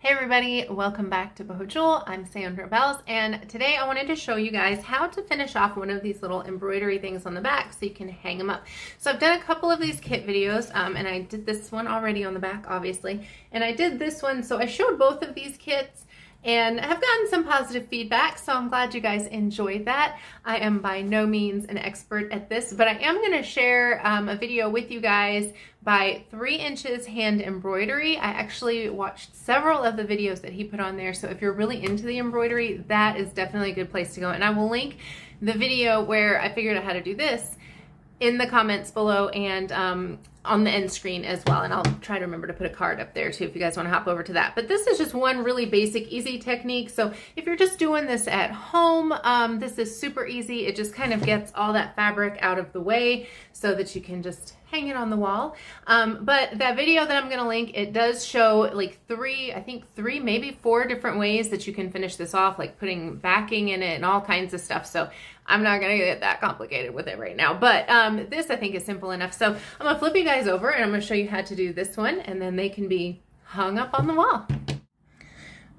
Hey everybody, welcome back to Boho Jewel. I'm Sandra Bells, and today I wanted to show you guys how to finish off one of these little embroidery things on the back so you can hang them up. So I've done a couple of these kit videos, and I did this one already on the back, obviously, and I did this one, so I showed both of these kits and have gotten some positive feedback, so I'm glad you guys enjoyed that. I am by no means an expert at this, but I am going to share a video with you guys by 3 inches hand embroidery. I actually watched several of the videos that he put on there, so if you're really into the embroidery, that is definitely a good place to go. And I will link the video where I figured out how to do this in the comments below and on the end screen as well. And I'll try to remember to put a card up there too if you guys want to hop over to that. But this is just one really basic, easy technique. So if you're just doing this at home, this is super easy. It just kind of gets all that fabric out of the way so that you can just hang it on the wall. But that video that I'm going to link, it does show like 3, maybe 4 different ways that you can finish this off, like putting backing in it and all kinds of stuff. So I'm not going to get that complicated with it right now, but this I think is simple enough. So I'm going to flip you guys over and I'm going to show you how to do this one, and then they can be hung up on the wall.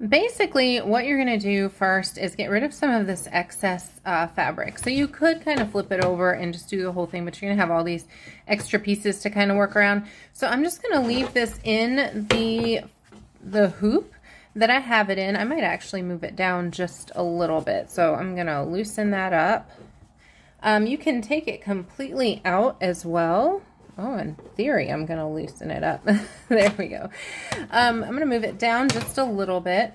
Basically, what you're going to do first is get rid of some of this excess fabric. So you could kind of flip it over and just do the whole thing, but you're going to have all these extra pieces to kind of work around. So I'm just going to leave this in the hoop that I have it in. I might actually move it down just a little bit. So I'm going to loosen that up. You can take it completely out as well. Oh, in theory, I'm going to loosen it up. There we go. I'm going to move it down just a little bit.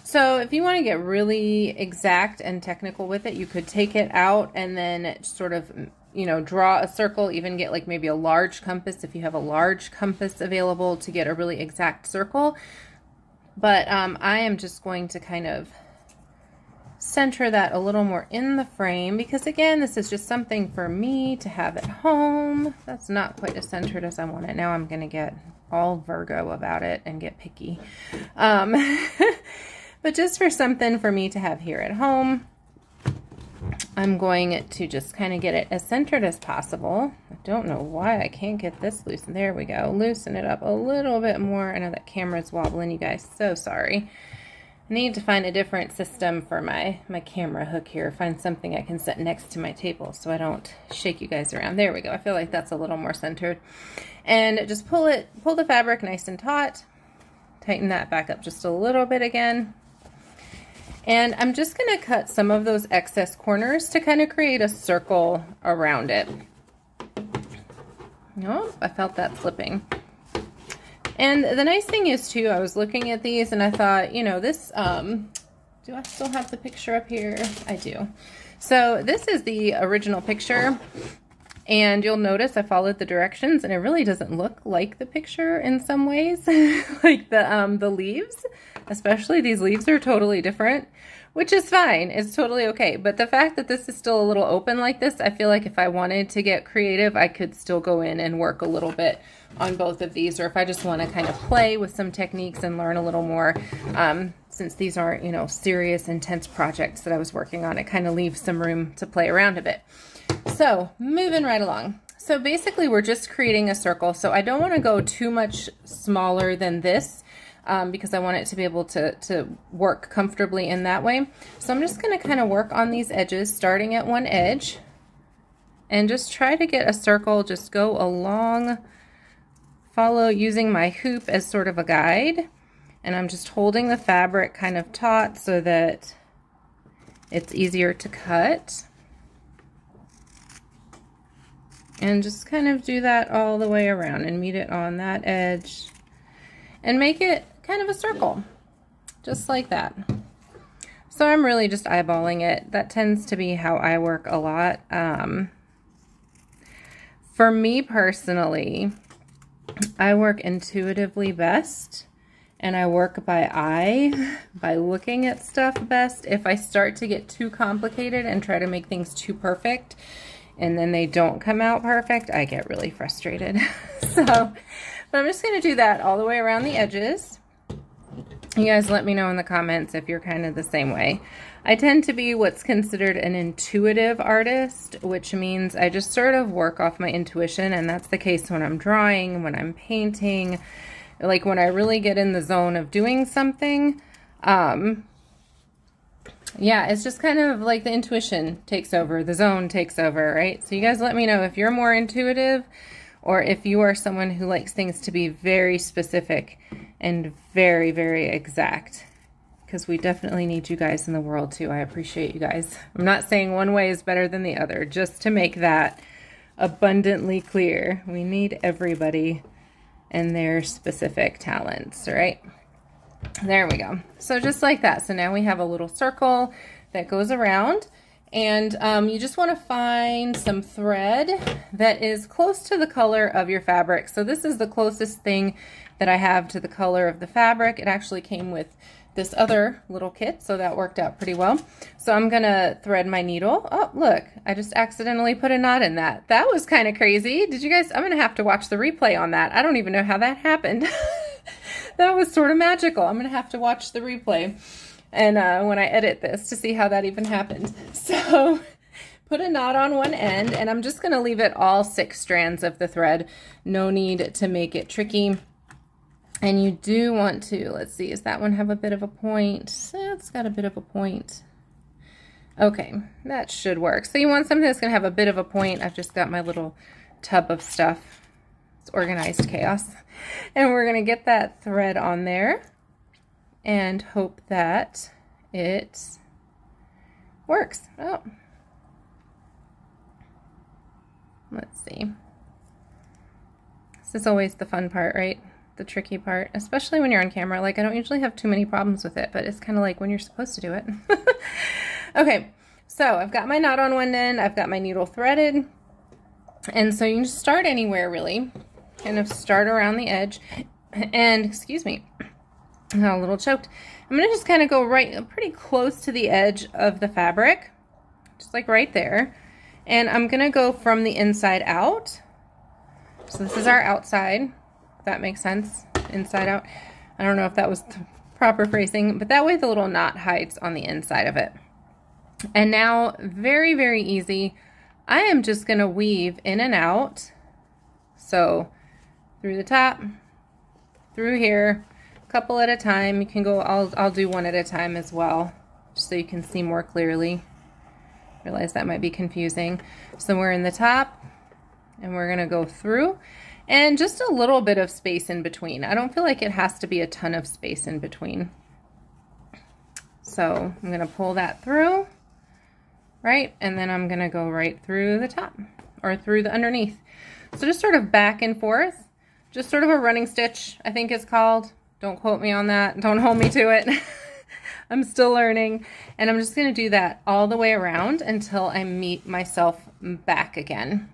So if you want to get really exact and technical with it, you could take it out and then sort of, you know, draw a circle, even get like maybe a large compass if you have a large compass available to get a really exact circle. But I am just going to kind of center that a little more in the frame because, again, this is just something for me to have at home. That's not quite as centered as I want it. Now I'm going to get all Virgo about it and get picky. But just for something for me to have here at home, I'm going to just kind of get it as centered as possible. I don't know why I can't get this loose. There we go. Loosen it up a little bit more. I know that camera's wobbling, you guys. So sorry. I need to find a different system for my camera hook here. Find something I can set next to my table so I don't shake you guys around. There we go. I feel like that's a little more centered. And just pull the fabric nice and taut. Tighten that back up just a little bit again. And I'm just going to cut some of those excess corners to kind of create a circle around it. Oh, I felt that slipping. And the nice thing is too, I was looking at these and I thought, you know, this, do I still have the picture up here? I do. So this is the original picture, and you'll notice I followed the directions and it really doesn't look like the picture in some ways. Like the leaves, especially these leaves are totally different, which is fine. It's totally okay. But the fact that this is still a little open like this, I feel like if I wanted to get creative, I could still go in and work a little bit on both of these, or if I just want to kind of play with some techniques and learn a little more, since these aren't, you know, serious, intense projects that I was working on, it kind of leaves some room to play around a bit. So moving right along. So basically we're just creating a circle. So I don't want to go too much smaller than this, because I want it to be able to work comfortably in that way. So I'm just going to kind of work on these edges, starting at one edge, and just try to get a circle, just go along, follow using my hoop as sort of a guide. And I'm just holding the fabric kind of taut so that it's easier to cut. And just kind of do that all the way around and meet it on that edge and make it kind of a circle, just like that. So I'm really just eyeballing it. That tends to be how I work a lot. For me personally, I work intuitively best, and I work by eye, by looking at stuff best. If I start to get too complicated and try to make things too perfect, and then they don't come out perfect, I get really frustrated. But I'm just going to do that all the way around the edges. You guys let me know in the comments if you're kind of the same way. I tend to be what's considered an intuitive artist, which means I just sort of work off my intuition, and that's the case when I'm drawing, when I'm painting, Like when I really get in the zone of doing something, yeah, it's just kind of like the intuition takes over, the zone takes over, right? So you guys let me know if you're more intuitive or if you are someone who likes things to be very specific and very, very exact, because we definitely need you guys in the world too. I appreciate you guys. I'm not saying one way is better than the other, just to make that abundantly clear. We need everybody and their specific talents, right? There we go. So just like that. So now we have a little circle that goes around, and you just want to find some thread that is close to the color of your fabric. So this is the closest thing that I have to the color of the fabric. It actually came with this other little kit, so that worked out pretty well. So I'm gonna thread my needle. Oh, look, I just accidentally put a knot in that. That was kind of crazy. Did you guys, I'm gonna have to watch the replay on that. I don't even know how that happened. That was sort of magical. I'm gonna have to watch the replay and when I edit this to see how that even happened. So put a knot on one end, and I'm just gonna leave it all 6 strands of the thread. No need to make it tricky. And you do want to, let's see, does that one have a bit of a point? It's got a bit of a point. Okay, that should work. So you want something that's gonna have a bit of a point. I've just got my little tub of stuff. It's organized chaos. And we're gonna get that thread on there and hope that it works. Oh, let's see. This is always the fun part, right? The tricky part, especially when you're on camera. Like, I don't usually have too many problems with it, but it's kind of like when you're supposed to do it. Okay, so I've got my knot on one end, I've got my needle threaded, and so you can just start anywhere really. Kind of start around the edge, and excuse me, I'm a little choked. I'm gonna just kind of go right pretty close to the edge of the fabric, just like right there, and I'm gonna go from the inside out. So this is our outside. That makes sense, inside out. I don't know if that was the proper phrasing, but that way the little knot hides on the inside of it. And now, very, very easy, I am just gonna weave in and out. So through the top, through here, a couple at a time. You can go, I'll do one at a time as well, just so you can see more clearly. Realize that might be confusing. So we're in the top, and we're gonna go through. And just a little bit of space in between. I don't feel like it has to be a ton of space in between. So I'm gonna pull that through, right? And then I'm gonna go right through the top, or through the underneath. So just sort of back and forth, just sort of a running stitch, I think it's called. Don't quote me on that, don't hold me to it. I'm still learning. And I'm just gonna do that all the way around until I meet myself back again.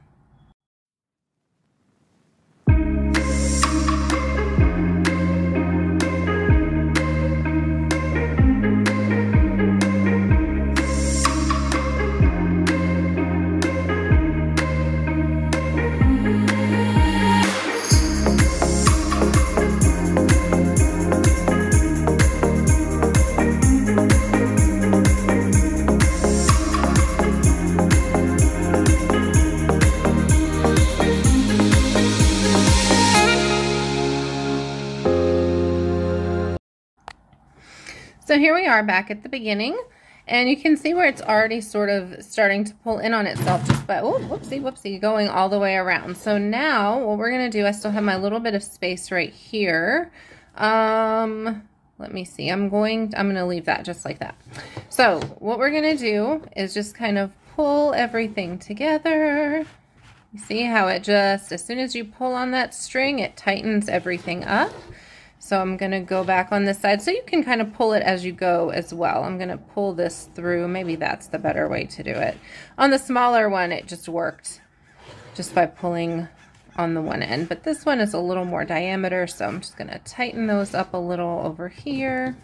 So here we are back at the beginning, and you can see where it's already sort of starting to pull in on itself just by, oh, whoopsie, going all the way around. So now what we're going to do, I still have my little bit of space right here. Let me see, I'm going to leave that just like that. So what we're going to do is just kind of pull everything together. You see how it just, as soon as you pull on that string, it tightens everything up. So I'm gonna go back on this side, so you can kind of pull it as you go as well. I'm gonna pull this through, maybe that's the better way to do it. On the smaller one, it just worked just by pulling on the one end, but this one is a little more diameter, so I'm just gonna tighten those up a little over here.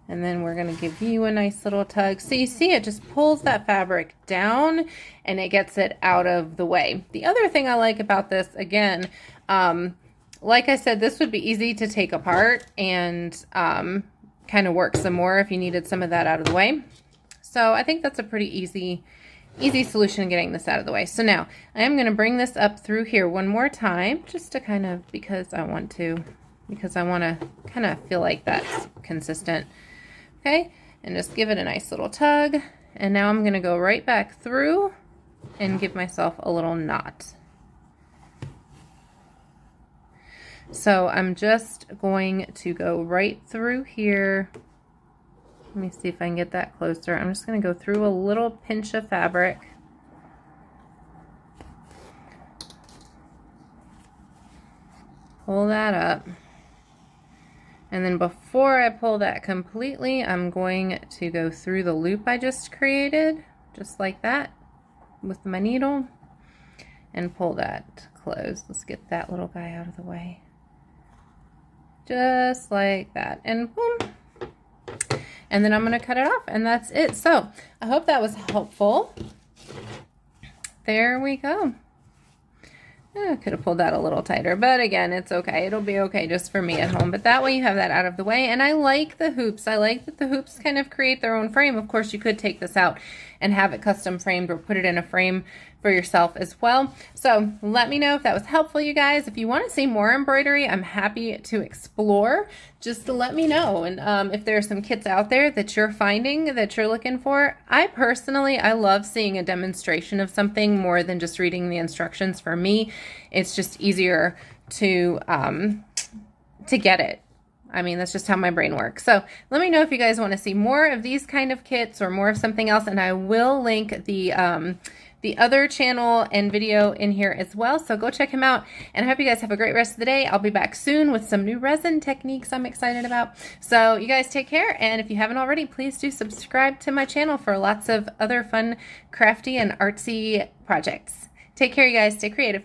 And then we're gonna give you a nice little tug. So you see it just pulls that fabric down and it gets it out of the way. The other thing I like about this, again, like I said, this would be easy to take apart and kind of work some more if you needed some of that out of the way. So I think that's a pretty easy easy solution in getting this out of the way. So now I am going to bring this up through here one more time, just to kind of, because I want to kind of feel like that's consistent. Okay, and just give it a nice little tug. And now I'm going to go right back through and give myself a little knot. So I'm just going to go right through here. Let me see if I can get that closer. I'm just going to go through a little pinch of fabric. Pull that up. And then before I pull that completely, I'm going to go through the loop I just created, just like that, with my needle, and pull that closed. Let's get that little guy out of the way. Just like that, and boom. And then I'm going to cut it off, and that's it. So I hope that was helpful. There we go. I could have pulled that a little tighter, but again, it's okay. It'll be okay just for me at home. But that way you have that out of the way. And I like the hoops. I like that the hoops kind of create their own frame. Of course, you could take this out and have it custom framed or put it in a frame for yourself as well. So let me know if that was helpful, you guys. If you want to see more embroidery, I'm happy to explore. Just to let me know. And if there's some kits out there that you're finding that you're looking for, I love seeing a demonstration of something more than just reading the instructions. For me, it's just easier to get it. I mean, that's just how my brain works. So let me know if you guys want to see more of these kind of kits or more of something else, and I will link the other channel and video in here as well. So go check him out, and I hope you guys have a great rest of the day. I'll be back soon with some new resin techniques I'm excited about. So you guys take care, and if you haven't already, please do subscribe to my channel for lots of other fun, crafty, and artsy projects. Take care, you guys. Stay creative.